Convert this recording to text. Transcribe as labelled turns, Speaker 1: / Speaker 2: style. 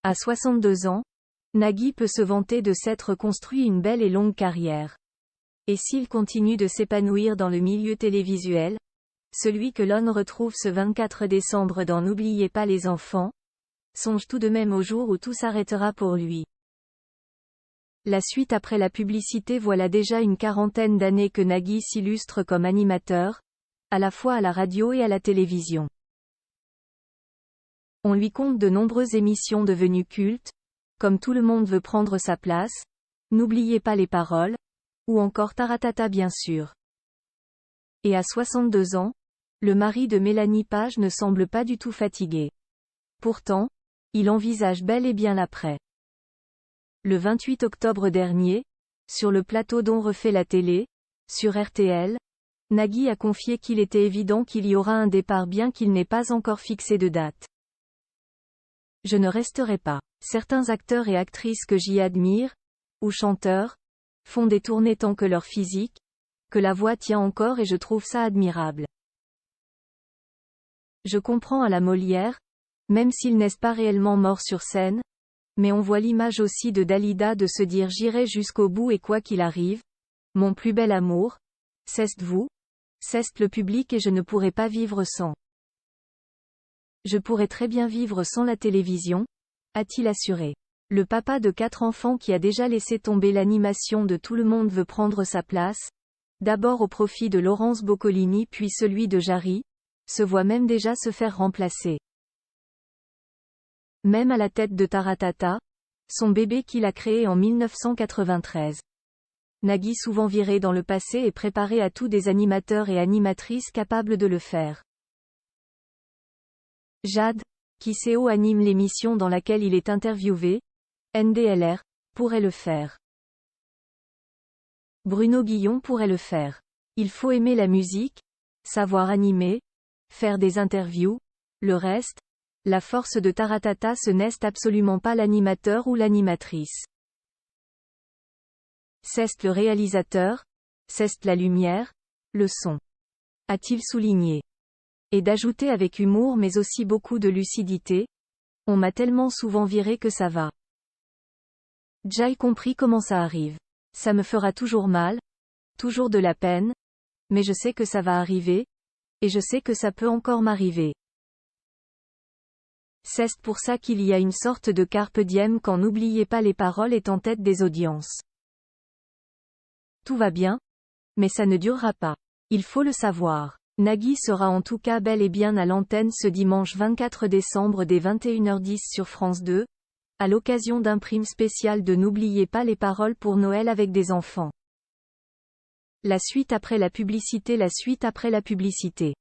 Speaker 1: À 62 ans, Nagui peut se vanter de s'être construit une belle et longue carrière. Et s'il continue de s'épanouir dans le milieu télévisuel, celui que l'on retrouve ce 24 décembre dans N'oubliez pas les enfants, songe tout de même au jour où tout s'arrêtera pour lui. La suite après la publicité. Voilà déjà une quarantaine d'années que Nagui s'illustre comme animateur, à la fois à la radio et à la télévision. On lui compte de nombreuses émissions devenues cultes, comme Tout le monde veut prendre sa place, N'oubliez pas les paroles, ou encore Taratata bien sûr. Et à 62 ans, le mari de Mélanie Page ne semble pas du tout fatigué. Pourtant, il envisage bel et bien l'après. Le 28 octobre dernier, sur le plateau d'On refait la télé, sur RTL, Nagui a confié qu'il était évident qu'il y aura un départ bien qu'il n'ait pas encore fixé de date. Je ne resterai pas. Certains acteurs et actrices que j'y admire, ou chanteurs, font des tournées tant que leur physique, que la voix tient encore et je trouve ça admirable. Je comprends à la Molière, même s'ils n'est pas réellement morts sur scène, mais on voit l'image aussi de Dalida de se dire j'irai jusqu'au bout et quoi qu'il arrive, mon plus bel amour, c'est vous, c'est le public et je ne pourrai pas vivre sans. Je pourrais très bien vivre sans la télévision, a-t-il assuré. Le papa de 4 enfants qui a déjà laissé tomber l'animation de Tout le monde veut prendre sa place, d'abord au profit de Laurence Boccolini puis celui de Jarry, se voit même déjà se faire remplacer. Même à la tête de Taratata, son bébé qu'il a créé en 1993. Nagui souvent viré dans le passé et préparé à tout des animateurs et animatrices capables de le faire. Jade, qui anime l'émission dans laquelle il est interviewé, NDLR, pourrait le faire. Bruno Guillon pourrait le faire. Il faut aimer la musique, savoir animer, faire des interviews, le reste, la force de Taratata ce n'est absolument pas l'animateur ou l'animatrice. C'est le réalisateur, c'est la lumière, le son. A-t-il souligné. Et d'ajouter avec humour mais aussi beaucoup de lucidité, on m'a tellement souvent viré que ça va. J'ai compris comment ça arrive. Ça me fera toujours mal, toujours de la peine, mais je sais que ça va arriver, et je sais que ça peut encore m'arriver. C'est pour ça qu'il y a une sorte de carpe diem quand N'oubliez pas les paroles est en tête des audiences. Tout va bien, mais ça ne durera pas. Il faut le savoir. Nagui sera en tout cas bel et bien à l'antenne ce dimanche 24 décembre dès 21h10 sur France 2, à l'occasion d'un prime spécial de N'oubliez pas les paroles pour Noël avec des enfants. La suite après la publicité. La suite après la publicité.